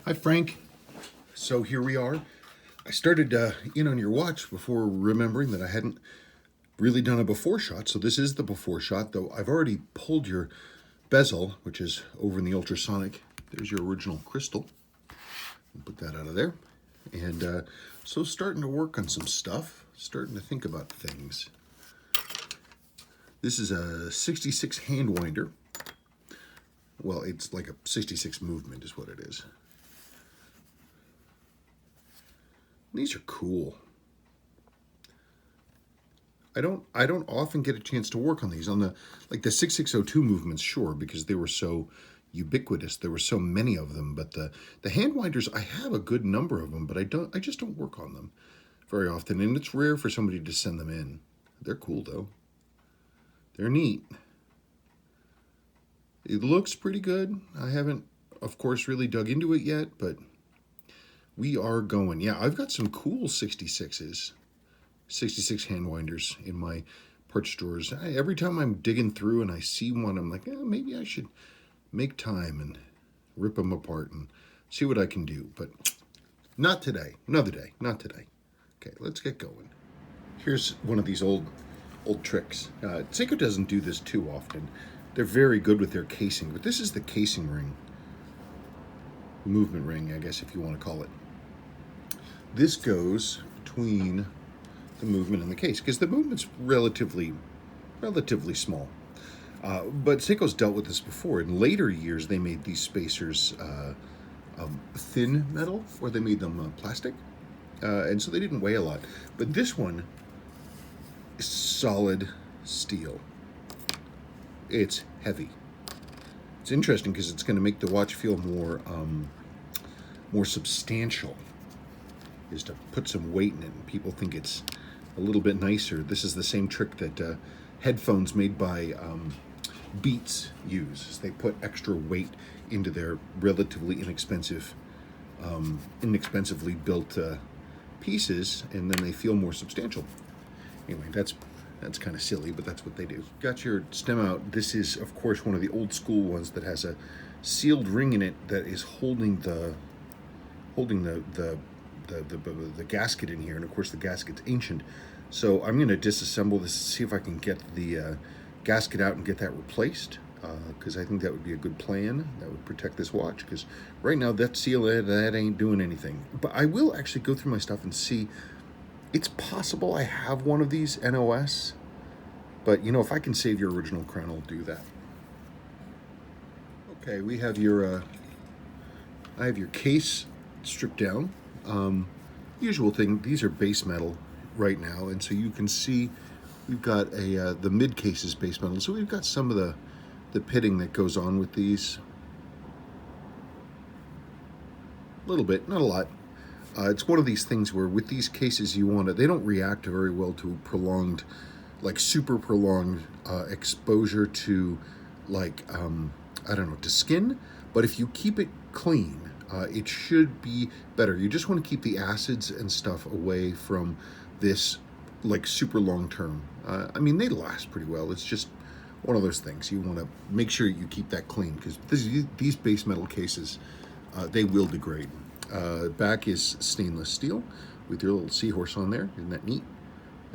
Hi, Frank. So here we are. I started in on your watch before remembering that I hadn't really done a before shot. So this is the before shot, though I've already pulled your bezel, which is over in the ultrasonic. There's your original crystal. Put that out of there. And so starting to work on some stuff, starting to think about things. This is a 66 hand winder. Well, it's like a 66 movement is what it is. These are cool. I don't often get a chance to work on these. On the 6602 movements, sure, because they were so ubiquitous. There were so many of them, but the hand winders, I have a good number of them, but I just don't work on them very often, and it's rare for somebody to send them in. They're cool though. They're neat. It looks pretty good. I haven't, of course, really dug into it yet, but we are going. Yeah, I've got some cool 66s. 66 hand winders in my purchase drawers. Every time I'm digging through and I see one, I'm like, maybe I should make time and rip them apart and see what I can do. But not today. Another day. Not today. Okay, let's get going. Here's one of these old tricks. Seiko doesn't do this too often. They're very good with their casing, but this is the casing ring. Movement ring, I guess, if you want to call it. This goes between the movement and the case, because the movement's relatively small. But Seiko's dealt with this before. In later years, they made these spacers thin metal, or they made them plastic, and so they didn't weigh a lot. But this one is solid steel. It's heavy. It's interesting because it's going to make the watch feel more substantial. Is to put some weight in it, and people think it's a little bit nicer. This is the same trick that headphones made by Beats use. They put extra weight into their relatively inexpensively built pieces, and then they feel more substantial. Anyway, that's kind of silly, but that's what they do. Got your stem out. This is, of course, one of the old school ones that has a sealed ring in it that is holding the gasket in here, and of course the gasket's ancient. So I'm going to disassemble this, see if I can get the gasket out and get that replaced, because I think that would be a good plan. That would protect this watch, because right now that seal, that ain't doing anything. But I will actually go through my stuff and see. It's possible I have one of these NOS, but if I can save your original crown, I'll do that. Okay, we have your I have your case stripped down. Usual thing, these are base metal right now, and so you can see we've got the mid case is base metal, so we've got some of the pitting that goes on with these. A little bit, not a lot. It's one of these things where with these cases they don't react very well to prolonged, like super prolonged exposure to I don't know, to skin, but if you keep it clean, it should be better. You just want to keep the acids and stuff away from this, like, super long term. I mean, they last pretty well. It's just one of those things. You want to make sure you keep that clean, because these base metal cases, they will degrade. Back is stainless steel with your little seahorse on there. Isn't that neat?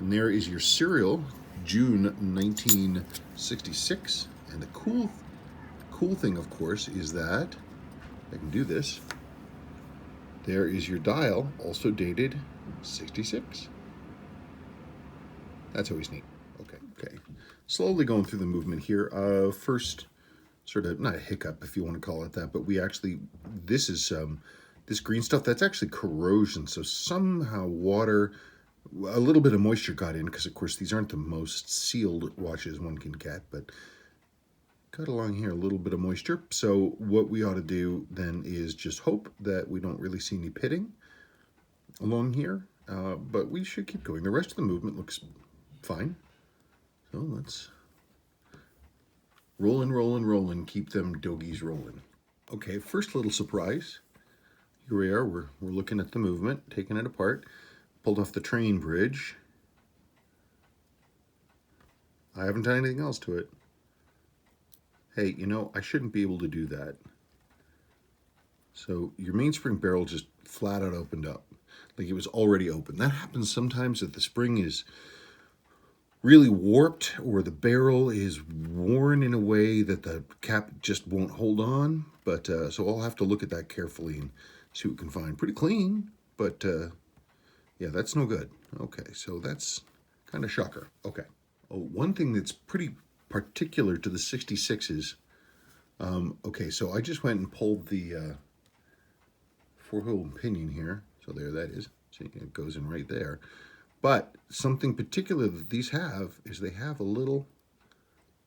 And there is your serial, June 1966. And the cool thing, of course, is that I can do this. There is your dial, also dated 66. That's always neat. Okay. Slowly going through the movement here. First, sort of, not a hiccup if you want to call it that, but this is this green stuff, that's actually corrosion. So somehow water, a little bit of moisture got in, because of course these aren't the most sealed watches one can get, but got along here a little bit of moisture. So what we ought to do then is just hope that we don't really see any pitting along here, but we should keep going. The rest of the movement looks fine. So let's rollin', keep them dogies rolling. Okay, first little surprise. Here we are, we're looking at the movement, taking it apart, pulled off the train bridge. I haven't done anything else to it. Hey, I shouldn't be able to do that. So your mainspring barrel just flat out opened up, like it was already open. That happens sometimes if the spring is really warped or the barrel is worn in a way that the cap just won't hold on. But so I'll have to look at that carefully and see what we can find. Pretty clean, but yeah, that's no good. Okay, so that's kind of shocker. Okay. Oh, one thing that's pretty particular to the 66s. Okay, so I just went and pulled the four-hole pinion here. So there that is. See, it goes in right there. But something particular that these have is they have a little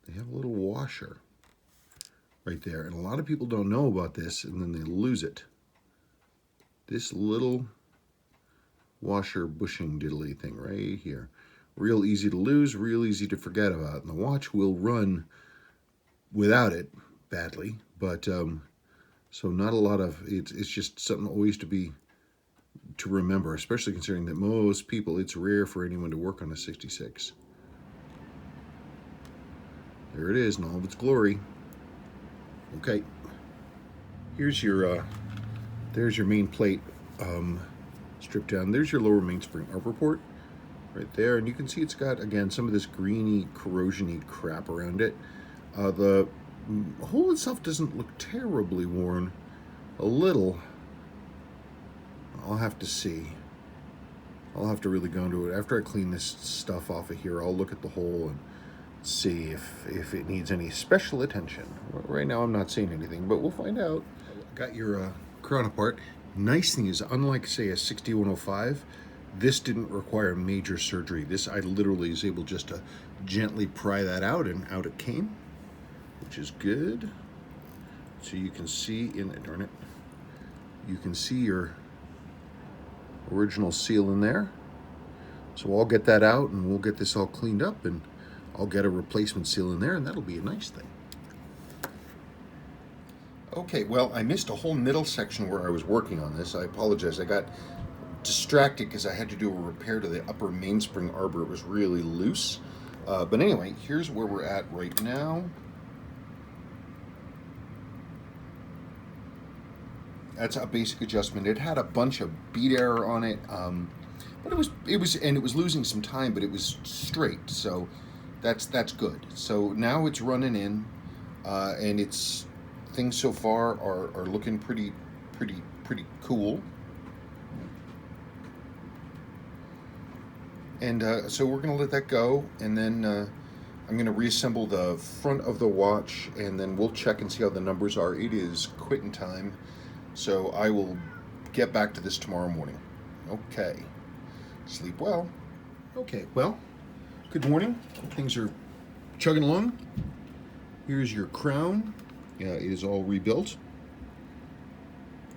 washer right there. And a lot of people don't know about this, and then they lose it. This little washer bushing diddly thing right here. Real easy to lose, real easy to forget about. And the watch will run without it badly, but so not a lot of, it's just something always to remember, especially considering that most people, it's rare for anyone to work on a 66. There it is in all of its glory. Okay, here's your there's your main plate stripped down. There's your lower mainspring arbor port right there, and you can see it's got, again, some of this greeny corrosion-y crap around it. The hole itself doesn't look terribly worn. A little. I'll have to see. I'll have to really go into it. After I clean this stuff off of here, I'll look at the hole and see if it needs any special attention. Right now I'm not seeing anything, but we'll find out. Got your crown apart. Nice thing is, unlike, say, a 6105, this didn't require major surgery. This, I literally was able just to gently pry that out, and out it came, which is good. So you can see darn it, you can see your original seal in there. So I'll get that out and we'll get this all cleaned up, and I'll get a replacement seal in there, and that'll be a nice thing. Okay, well, I missed a whole middle section where I was working on this. I apologize. I got distracted because I had to do a repair to the upper mainspring arbor. It was really loose. But anyway, here's where we're at right now. That's a basic adjustment. It had a bunch of bead error on it, but it was losing some time, but it was straight, so that's good. So now it's running in, and things so far are looking pretty cool. And so we're gonna let that go, and then I'm gonna reassemble the front of the watch, and then we'll check and see how the numbers are. It is quitting time. So I will get back to this tomorrow morning. Okay. Sleep well. Okay, well, good morning. Things are chugging along. Here's your crown. It is all rebuilt.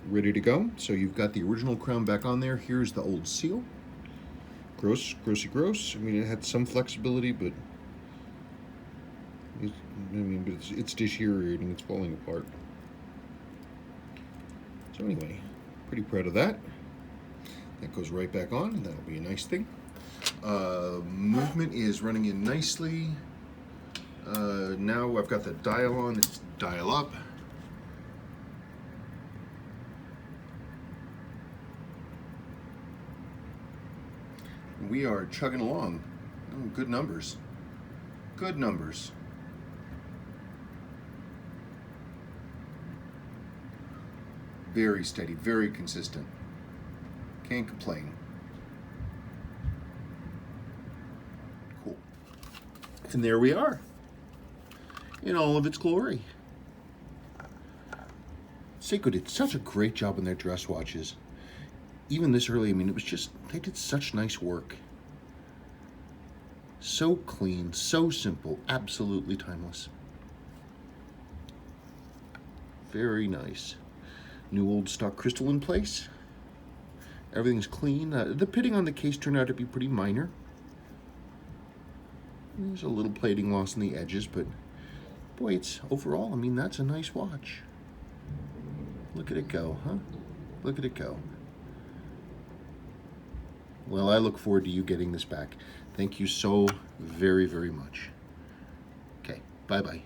Ready to go. So you've got the original crown back on there. Here's the old seal. Gross. I mean, it had some flexibility, but it's deteriorating. It's falling apart. So anyway, pretty proud of that. That goes right back on, and that'll be a nice thing. Movement is running in nicely. Now I've got the dial on, it's dial up. We are chugging along. Oh, good numbers. Good numbers. Very steady, very consistent. Can't complain. Cool. And there we are, in all of its glory. Seiko did such a great job on their dress watches. Even this early, I mean, it was just, they did such nice work. So clean, so simple, absolutely timeless. Very nice. New old stock crystal in place. Everything's clean. The pitting on the case turned out to be pretty minor. There's a little plating loss in the edges, but boy, it's overall, I mean, that's a nice watch. Look at it go, huh? Look at it go. Well, I look forward to you getting this back. Thank you so very, very much. Okay, bye-bye.